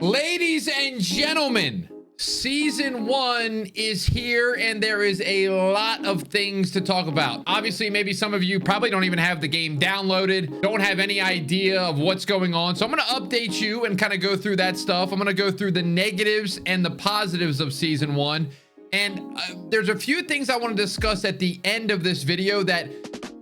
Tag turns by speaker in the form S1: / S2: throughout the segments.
S1: Ladies and gentlemen, season 1 is here and there is a lot of things to talk about. Obviously, maybe some of you probably don't even have the game downloaded, don't have any idea of what's going on. So I'm going to update you and kind of go through that stuff. I'm going to go through the negatives and the positives of season 1. And there's a few things I want to discuss at the end of this video that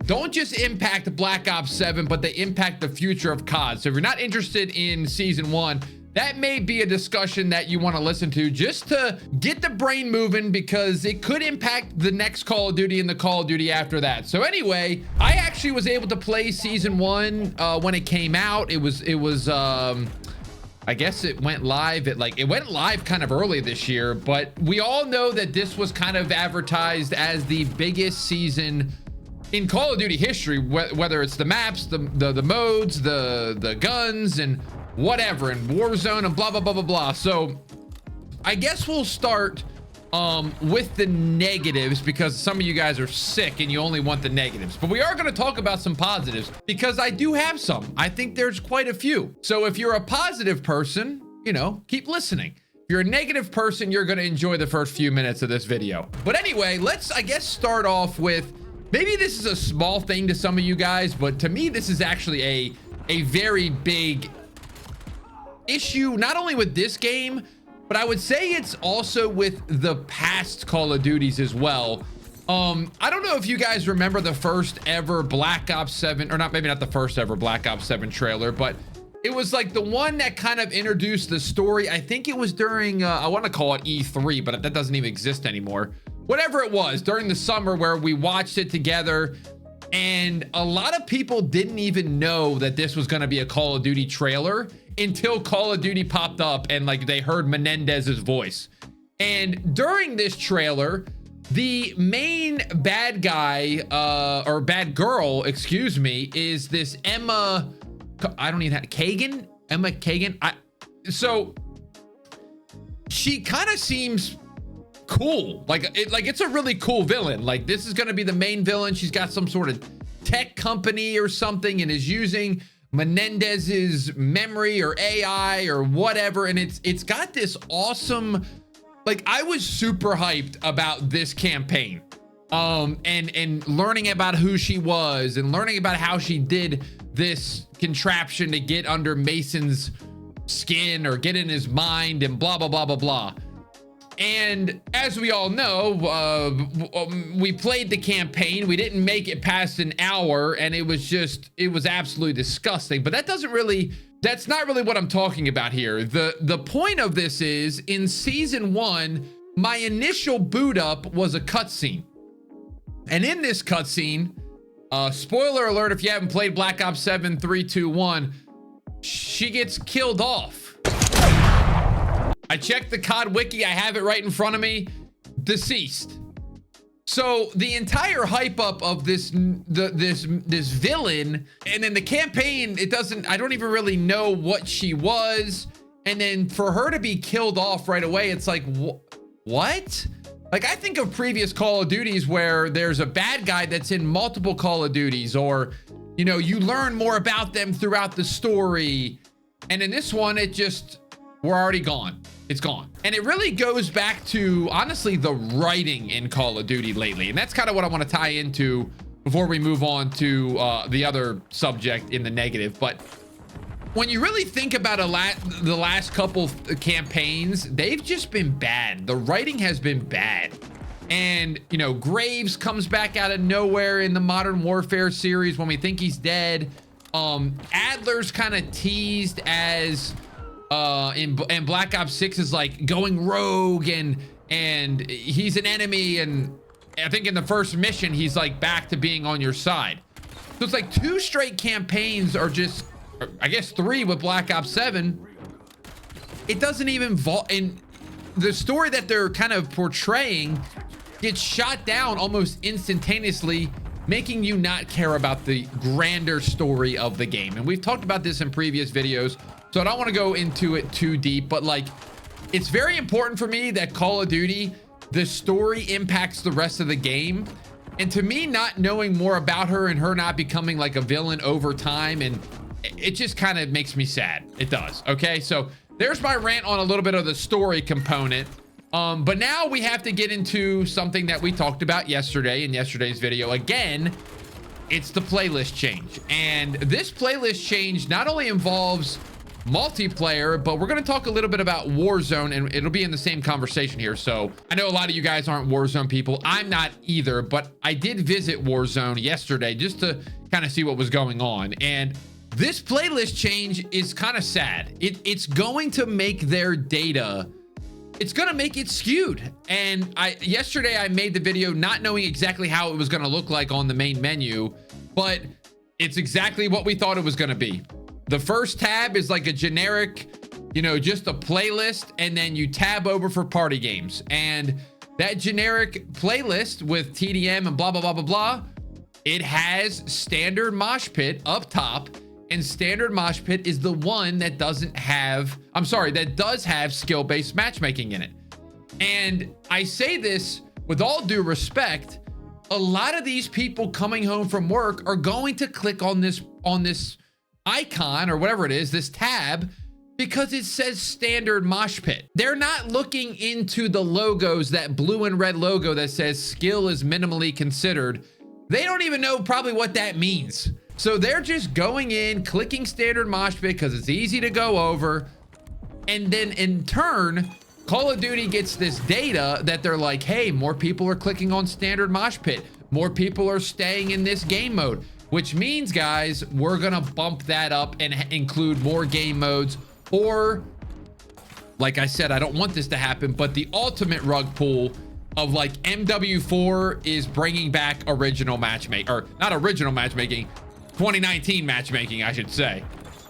S1: don't just impact Black Ops 7, but they impact the future of COD. So if you're not interested in season 1, that may be a discussion that you want to listen to just to get the brain moving, because it could impact the next Call of Duty and the Call of Duty after that. So anyway, I actually was able to play season 1 when it came out. It was I guess it went live at it went live kind of early this year, but we all know that this was kind of advertised as the biggest season in Call of Duty history, whether it's the maps, the modes, the guns, and whatever, and Warzone, and blah blah blah blah blah. So I guess we'll start with the negatives, because some of you guys are sick and you only want the negatives, but we are going to talk about some positives because I do have some. I think there's quite a few. So if you're a positive person, you know, keep listening. If you're a negative person, you're going to enjoy the first few minutes of this video. But anyway, let's, I guess, start off with, maybe this is a small thing to some of you guys, but to me this is actually a very big issue, not only with this game, but I would say it's also with the past Call of Duties as well. I don't know if you guys remember the first ever Black Ops 7, or not, maybe not the first ever Black Ops 7 trailer, but it was like the one that kind of introduced the story. I think it was during I want to call it E3, but that doesn't even exist anymore. Whatever it was, during the summer, where we watched it together, and a lot of people didn't even know that this was going to be a Call of Duty trailer until Call of Duty popped up and they heard Menendez's voice. And during this trailer, the main bad guy, or bad girl, excuse me, is this Emma, I don't even have, Kagan? Emma Kagan? So she kind of seems cool. It's a really cool villain. Like, this is going to be the main villain. She's got some sort of tech company or something and is using Menendez's memory or AI or whatever, and it's got this awesome, I was super hyped about this campaign, and learning about who she was and learning about how she did this contraption to get under Mason's skin or get in his mind and blah blah blah blah blah. And as we all know, we played the campaign. We didn't make it past an hour, and it was absolutely disgusting. But that's not really what I'm talking about here. The point of this is, in season 1, my initial boot up was a cutscene. And in this cutscene, spoiler alert if you haven't played Black Ops 7 3, 2, 1, she gets killed off. I checked the COD wiki, I have it right in front of me, deceased. So the entire hype up of this villain, and then the campaign, I don't even really know what she was. And then for her to be killed off right away, it's like, what? I think of previous Call of Duties where there's a bad guy that's in multiple Call of Duties, or, you know, you learn more about them throughout the story. And in this one, we're already gone. It's gone. And it really goes back to, honestly, the writing in Call of Duty lately. And that's kind of what I want to tie into before we move on to the other subject in the negative. But when you really think about the last couple campaigns, they've just been bad. The writing has been bad. And, you know, Graves comes back out of nowhere in the Modern Warfare series when we think he's dead. Adler's kind of teased as... in Black Ops 6 is going rogue, and he's an enemy, and I think in the first mission he's back to being on your side. So it's 2 straight campaigns, or just, I guess 3 with Black Ops 7. It doesn't even in the story that they're kind of portraying gets shot down almost instantaneously, making you not care about the grander story of the game. And we've talked about this in previous videos, so I don't want to go into it too deep, but it's very important for me that Call of Duty, the story impacts the rest of the game. And to me, not knowing more about her and her not becoming a villain over time, and it just kind of makes me sad. It does. Okay, so there's my rant on a little bit of the story component. But now we have to get into something that we talked about yesterday in yesterday's video. Again, it's the playlist change. And this playlist change not only involves multiplayer, but we're going to talk a little bit about Warzone, and it'll be in the same conversation here. So I know a lot of you guys aren't Warzone people. I'm not either, but I did visit Warzone yesterday just to kind of see what was going on. And this playlist change is kind of sad. It's going to make their data, it's going to make it skewed. And yesterday I made the video not knowing exactly how it was going to look like on the main menu, but it's exactly what we thought it was going to be. The first tab is like a generic, you know, just a playlist, and then you tab over for party games. And that generic playlist with TDM and blah, blah, blah, blah, blah, it has standard mosh pit up top. And standard mosh pit is the one that doesn't have, that does have skill-based matchmaking in it. And I say this with all due respect, a lot of these people coming home from work are going to click on this icon or whatever it is, this tab, because it says standard mosh pit. They're not looking into the logos, that blue and red logo that says skill is minimally considered. They don't even know probably what that means. So they're just going in, clicking standard mosh pit because it's easy to go over. And then in turn, Call of Duty gets this data that they're like, hey, more people are clicking on standard mosh pit. More people are staying in this game mode, which means, guys, we're going to bump that up and include more game modes. Or, like I said, I don't want this to happen, but the ultimate rug pull of like MW4 is bringing back original matchmaking, or not original matchmaking, 2019 matchmaking, I should say.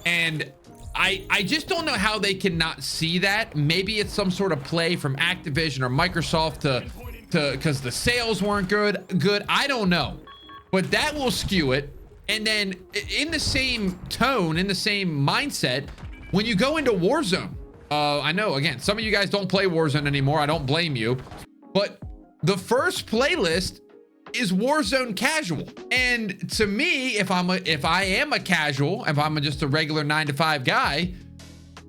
S1: And I just don't know how they cannot see that. Maybe it's some sort of play from Activision or Microsoft to because the sales weren't good. I don't know, but that will skew it. And then in the same tone, in the same mindset, when you go into Warzone, I know, again, some of you guys don't play Warzone anymore. I don't blame you, but the first playlist is Warzone casual. And to me, if I am a casual, if I'm just a regular 9-to-5 guy,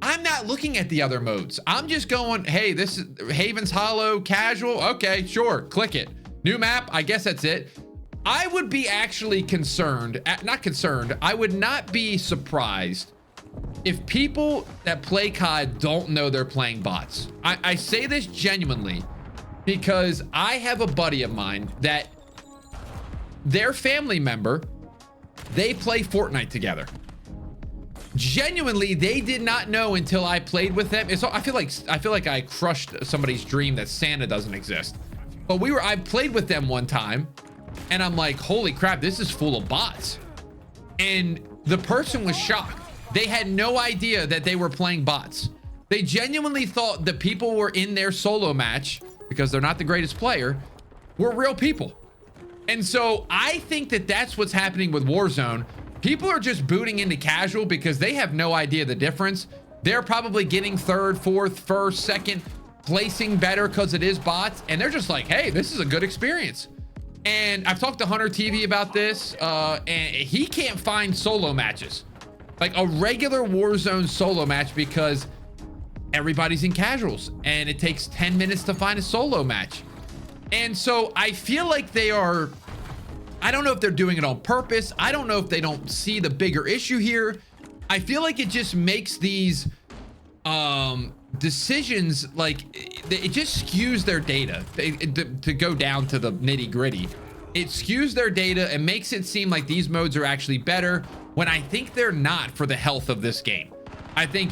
S1: I'm not looking at the other modes. I'm just going, hey, this is Haven's Hollow casual. Okay, sure, click it. New map, I guess that's it. I would be actually concerned, not concerned, I would not be surprised if people that play COD don't know they're playing bots. I say this genuinely because I have a buddy of mine that their family member, they play Fortnite together. Genuinely, they did not know until I played with them. I feel like I crushed somebody's dream that Santa doesn't exist. But I played with them one time, and I'm like, holy crap, this is full of bots. And the person was shocked. They had no idea that they were playing bots. They genuinely thought the people were in their solo match, because they're not the greatest player, were real people. And so I think that that's what's happening with Warzone. People are just booting into casual because they have no idea the difference. They're probably getting third, fourth, first, second, placing better because it is bots. And they're just like, hey, this is a good experience. And I've talked to Hunter TV about this, and he can't find solo matches, like a regular Warzone solo match, because everybody's in casuals and it takes 10 minutes to find a solo match. And so I feel like they are, I don't know if they're doing it on purpose. I don't know if they don't see the bigger issue here. I feel like it just makes these decisions, like it just skews their data to go down to the nitty gritty. It skews their data and makes it seem like these modes are actually better when I think they're not for the health of this game. I think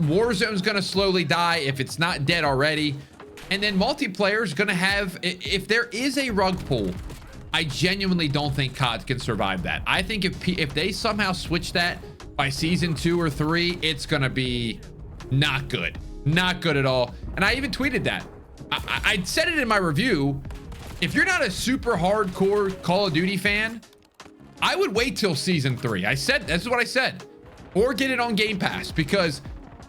S1: Warzone's going to slowly die if it's not dead already. And then multiplayer is going to have, if there is a rug pull, I genuinely don't think COD can survive that. I think if they somehow switch that by season 2 or 3, it's going to be not good. Not good at all. And I even tweeted that. I said it in my review. If you're not a super hardcore Call of Duty fan, I would wait till season 3. I said, that's what I said. Or get it on Game Pass, because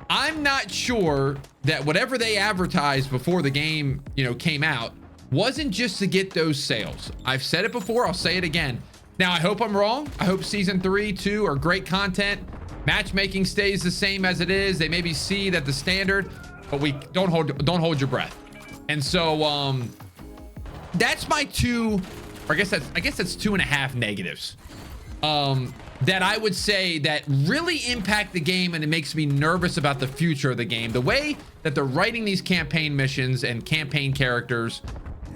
S1: I'm not sure that whatever they advertised before the game, came out wasn't just to get those sales. I've said it before, I'll say it again. Now, I hope I'm wrong. I hope season 3, 2 are great content. Matchmaking stays the same as it is. They maybe see that the standard, but we don't hold your breath. And so that's my two, or I guess that's 2.5 negatives that I would say that really impact the game, and it makes me nervous about the future of the game. The way that they're writing these campaign missions and campaign characters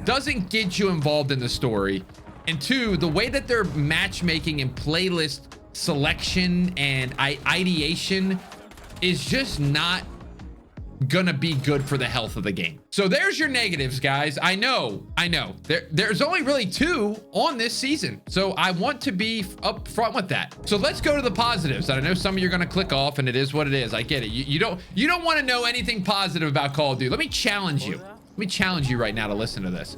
S1: doesn't get you involved in the story. And two, the way that they're matchmaking and playlist selection and ideation is just not gonna be good for the health of the game. So there's your negatives, guys. I know there's only really 2 on this season, so I want to be up front with that. So let's go to the positives. And I know some of you are gonna click off, and it is what it is. I get it. You don't want to know anything positive about Call of Duty. Let me challenge you. Let me challenge you right now to listen to this.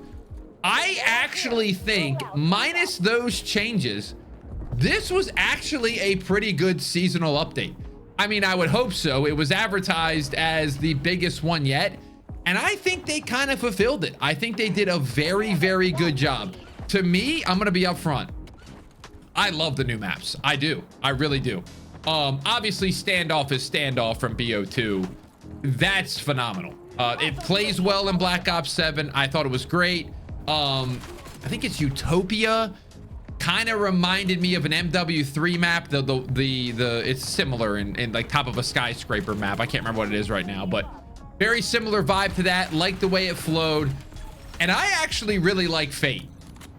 S1: I actually think, minus those changes, this was actually a pretty good seasonal update. I mean, I would hope so. It was advertised as the biggest one yet, and I think they kind of fulfilled it. I think they did a very, very good job. To me, I'm gonna be upfront, I love the new maps. I do. I really do. Obviously, Standoff is Standoff from BO2. That's phenomenal. It plays well in Black Ops 7. I thought it was great. I think it's Utopia. Kind of reminded me of an MW3 map. It's similar in like top of a skyscraper map. I can't remember what it is right now, but very similar vibe to that. Like the way it flowed. And I actually really like Fate.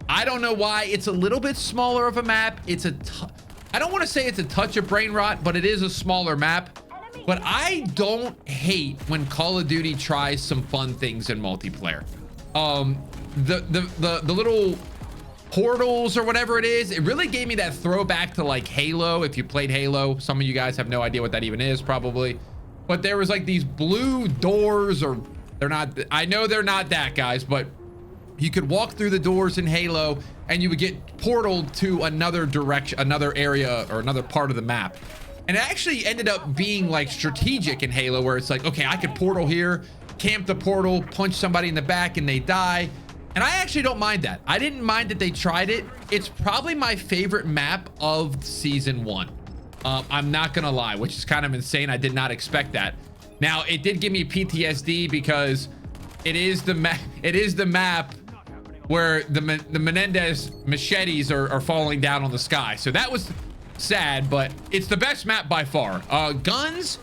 S1: I don't know why. It's a little bit smaller of a map. I don't want to say it's a touch of brain rot, but it is a smaller map. But I don't hate when Call of Duty tries some fun things in multiplayer. The little portals or whatever it is, it really gave me that throwback to like Halo. If you played Halo, some of you guys have no idea what that even is probably, but there was like these blue doors, or they're not, I know they're not that, guys, but you could walk through the doors in Halo and you would get portaled to another direction, another area, or another part of the map. And it actually ended up being like strategic in Halo, where it's like, okay, I could portal here, camp the portal, punch somebody in the back and they die. And I actually don't mind that. I didn't mind that they tried it. It's probably my favorite map of season 1. I'm not gonna lie, which is kind of insane. I did not expect that. Now, it did give me PTSD because it is the map where the Menendez machetes are falling down on the sky. So that was sad, but it's the best map by far. Guns,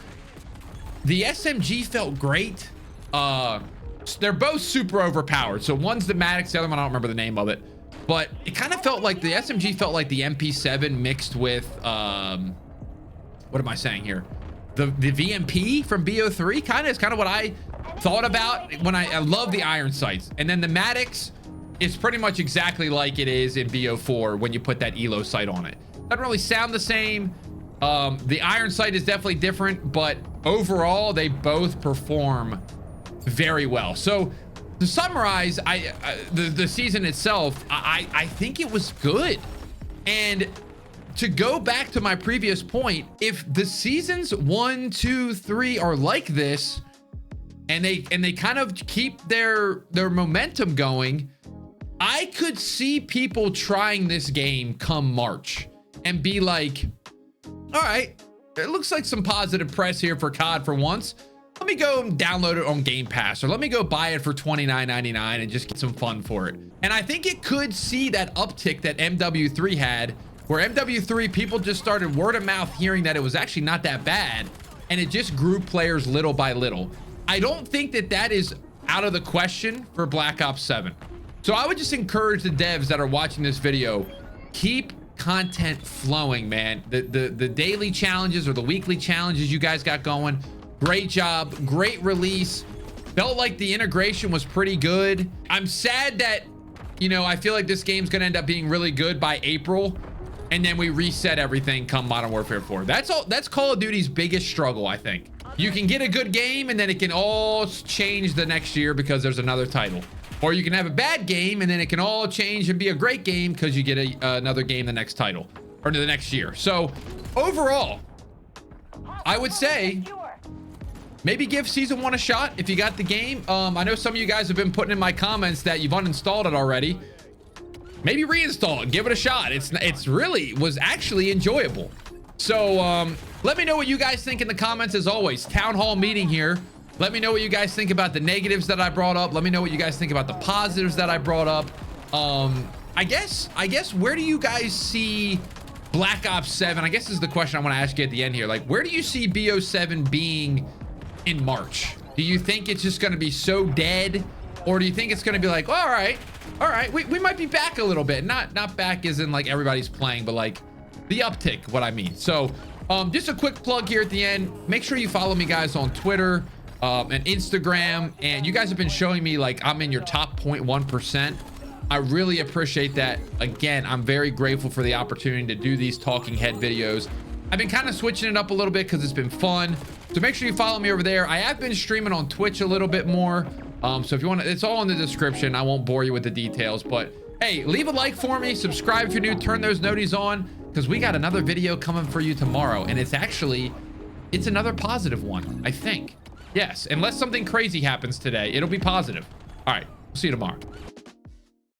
S1: the SMG felt great. They're both super overpowered. So one's the Maddox, the other one I don't remember the name of it, but it kind of felt like the SMG felt like the MP7 mixed with what am I saying here, the VMP from BO3. Kind of what I thought about when I love the iron sights. And then the Maddox is pretty much exactly like it is in BO4 when you put that ELO sight on it. Doesn't really sound the same. The iron sight is definitely different, but overall they both perform very well. So to summarize, the season itself, I think it was good. And to go back to my previous point, if the seasons 1, 2, 3 are like this, and they kind of keep their momentum going, I could see people trying this game come March and be like, all right, it looks like some positive press here for COD for once. Let me go and download it on Game Pass, or let me go buy it for $29.99 and just get some fun for it. And I think it could see that uptick that MW3 had, where MW3 people just started word of mouth hearing that it was actually not that bad, and it just grew players little by little. I don't think that is out of the question for Black Ops 7. So I would just encourage the devs that are watching this video, keep content flowing, man. The daily challenges or the weekly challenges you guys got going, great job, great release. Felt like the integration was pretty good. I'm sad that, you know, I feel like this game's gonna end up being really good by April, and then we reset everything come Modern Warfare 4. That's Call of Duty's biggest struggle, I think. You can get a good game and then it can all change the next year because there's another title. Or you can have a bad game and then it can all change and be a great game because you get another game the next title or the next year. So overall, I would say maybe give season 1 a shot if you got the game. I know some of you guys have been putting in my comments that you've uninstalled it already. Maybe reinstall it, give it a shot. It's really was actually enjoyable. So let me know what you guys think in the comments. As always, town hall meeting here. Let me know what you guys think about the negatives that I brought up. Let me know what you guys think about the positives that I brought up. I guess where do you guys see Black Ops 7? I guess this is the question I want to ask you at the end here. Like, where do you see BO7 being in March? Do you think it's just going to be so dead, or do you think it's going to be like, all right, we might be back a little bit? Not back as in like everybody's playing, but like the uptick, what I mean. So just a quick plug here at the end. Make sure you follow me guys on Twitter and Instagram, and you guys have been showing me like I'm in your top 0.1%. I really appreciate that. Again, I'm very grateful for the opportunity to do these talking head videos. I've been kind of switching it up a little bit because it's been fun. So make sure you follow me over there. I have been streaming on Twitch a little bit more. So if you want to, it's all in the description. I won't bore you with the details, but hey, leave a like for me. Subscribe if you're new. Turn those noties on, because we got another video coming for you tomorrow. And it's another positive one, I think. Yes, unless something crazy happens today, it'll be positive. All right, see you tomorrow.